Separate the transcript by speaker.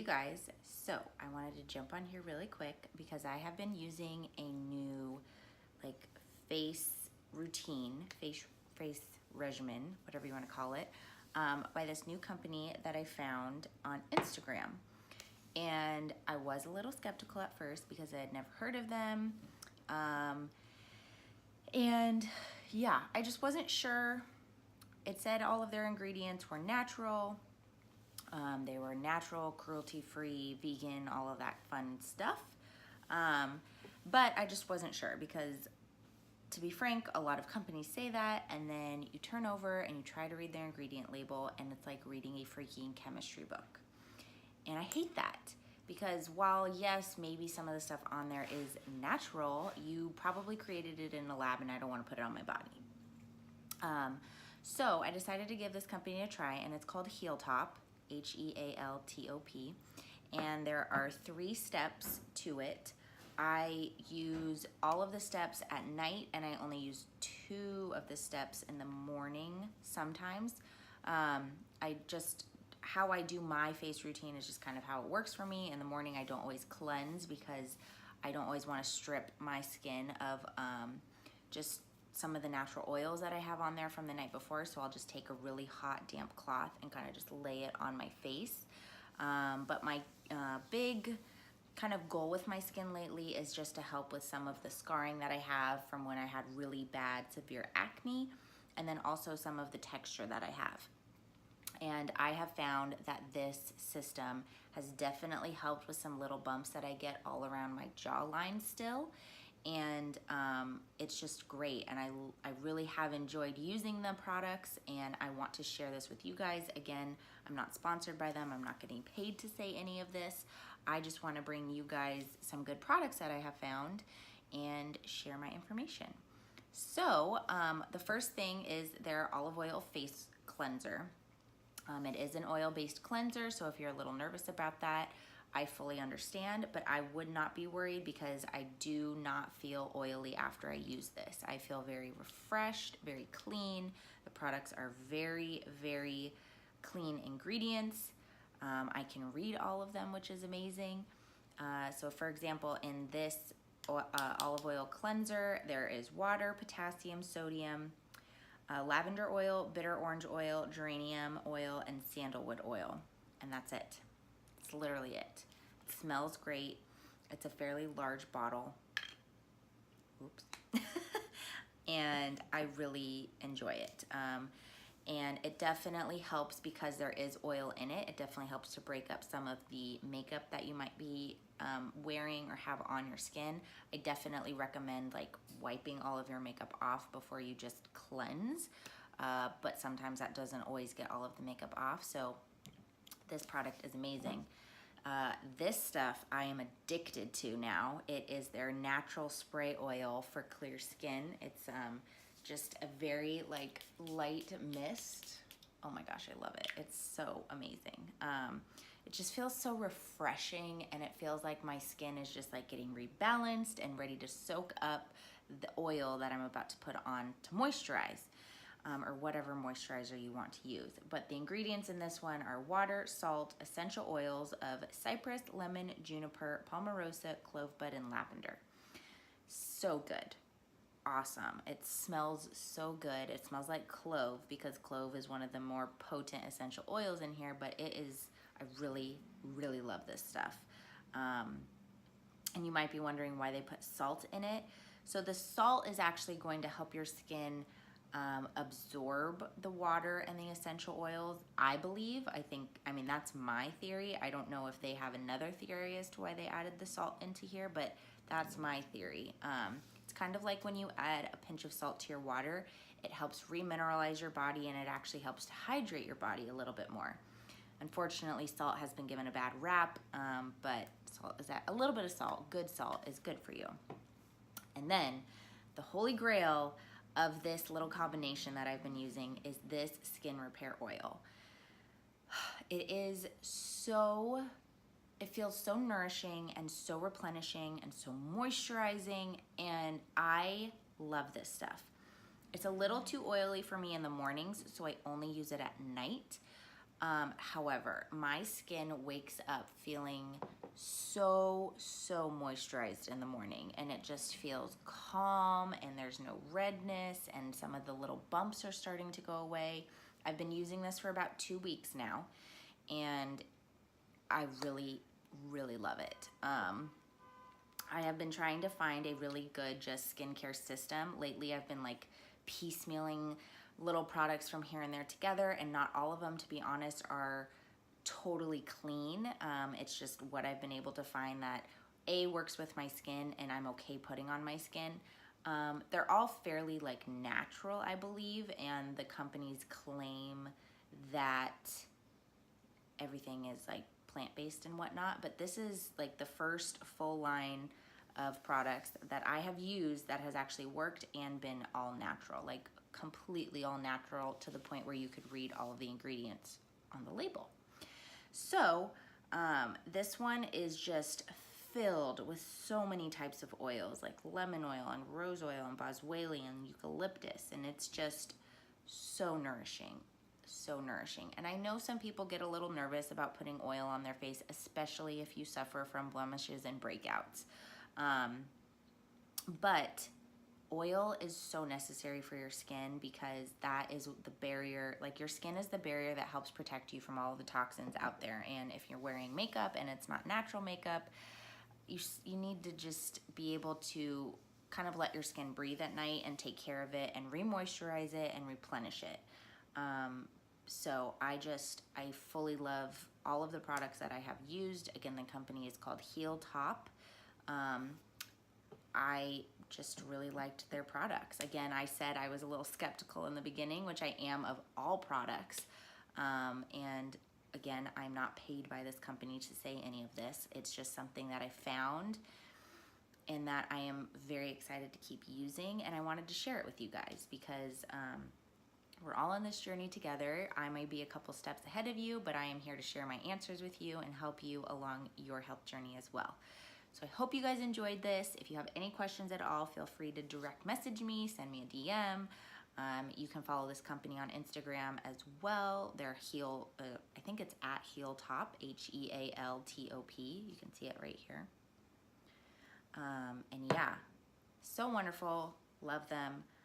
Speaker 1: you guys, so I wanted to jump on here really quick because I have been using a new like face routine, face regimen, whatever you want to call it, by this new company that I found on Instagram. And I was a little skeptical at first because I had never heard of them. And yeah, I just wasn't sure. It said all of their ingredients were natural. They were natural, cruelty-free, vegan, all of that fun stuff. But I just wasn't sure because, to be frank, a lot of companies say that, and then you turn over and you try to read their ingredient label, and it's like reading a freaking chemistry book. And I hate that because while, yes, maybe some of the stuff on there is natural, you probably created it in a lab, and I don't want to put it on my body. So I decided to give this company a try, and it's called Healtop. Healtop, and there are 3 steps to it. I use all of the steps at night, and I only use 2 of the steps in the morning sometimes. How I do my face routine is just kind of how it works for me. In the morning, I don't always cleanse because I don't always want to strip my skin of just some of the natural oils that I have on there from the night before. So I'll just take a really hot, damp cloth and kind of just lay it on my face. But my big kind of goal with my skin lately is just to help with some of the scarring that I have from when I had really bad, severe acne, and then also some of the texture that I have. And I have found that this system has definitely helped with some little bumps that I get all around my jawline still. And it's just great, and I really have enjoyed using the products, and I want to share this with you guys. Again, I'm not sponsored by them. I'm not getting paid to say any of this. I just want to bring you guys some good products that I have found and share my information. So the first thing is their olive oil face cleanser. It is an oil-based cleanser, so if you're a little nervous about that, I fully understand, but I would not be worried because I do not feel oily after I use this. I feel very refreshed, very clean. The products are very, very clean ingredients. I can read all of them, which is amazing. So for example, in this olive oil cleanser, there is water, potassium, sodium, lavender oil, bitter orange oil, geranium oil, and sandalwood oil, and that's it. It's literally it. It smells great. It's a fairly large bottle. Oops. And I really enjoy it. And it definitely helps because there is oil in it. It definitely helps to break up some of the makeup that you might be wearing or have on your skin. I definitely recommend like wiping all of your makeup off before you just cleanse. But sometimes that doesn't always get all of the makeup off. So this product is amazing. This stuff I am addicted to now. It is their natural spray oil for clear skin. It's just a very like light mist. Oh my gosh, I love it. It's so amazing. It just feels so refreshing, and it feels like my skin is just like getting rebalanced and ready to soak up the oil that I'm about to put on to moisturize. Or whatever moisturizer you want to use. But the ingredients in this one are water, salt, essential oils of cypress, lemon, juniper, palmarosa, clove bud, and lavender. So good. Awesome. It smells so good. It smells like clove because clove is one of the more potent essential oils in here, but it is, I really, really love this stuff. And you might be wondering why they put salt in it. So the salt is actually going to help your skin absorb the water and the essential oils, I believe. I mean, that's my theory. I don't know if they have another theory as to why they added the salt into here, but that's my theory. It's kind of like when you add a pinch of salt to your water, it helps remineralize your body, and it actually helps to hydrate your body a little bit more. Unfortunately, salt has been given a bad rap, but salt is a little bit of salt, good salt, is good for you. And then the holy grail of this little combination that I've been using is this skin repair oil. It feels so nourishing and so replenishing and so moisturizing, and I love this stuff. It's a little too oily for me in the mornings, so I only use it at night. However, my skin wakes up feeling so moisturized in the morning, and it just feels calm, and there's no redness, and some of the little bumps are starting to go away. I've been using this for about 2 weeks now, and I really love it. I have been trying to find a really good just skincare system. Lately, I've been like piecemealing little products from here and there together, and not all of them, to be honest, are totally clean. It's just what I've been able to find that works with my skin and I'm okay putting on my skin. They're all fairly like natural, I believe, and the companies claim that everything is like plant-based and whatnot, but this is like the first full line of products that I have used that has actually worked and been all natural, like completely all natural, to the point where you could read all of the ingredients on the label. So this one is just filled with so many types of oils, like lemon oil and rose oil and boswellia and eucalyptus, and it's just so nourishing. So nourishing. And I know some people get a little nervous about putting oil on their face, especially if you suffer from blemishes and breakouts. But oil is so necessary for your skin, because that is the barrier. Like, your skin is the barrier that helps protect you from all the toxins out there. And if you're wearing makeup and it's not natural makeup, you need to just be able to kind of let your skin breathe at night and take care of it and re-moisturize it and replenish it. So I fully love all of the products that I have used. Again, the company is called Healtop. I just really liked their products. Again, I said I was a little skeptical in the beginning, which I am of all products. And again, I'm not paid by this company to say any of this. It's just something that I found and that I am very excited to keep using. And I wanted to share it with you guys because we're all on this journey together. I may be a couple steps ahead of you, but I am here to share my answers with you and help you along your health journey as well. So I hope you guys enjoyed this. If you have any questions at all, feel free to direct message me, send me a DM. You can follow this company on Instagram as well. They're I think it's at Healtop, Healtop. You can see it right here. And yeah, so wonderful. Love them.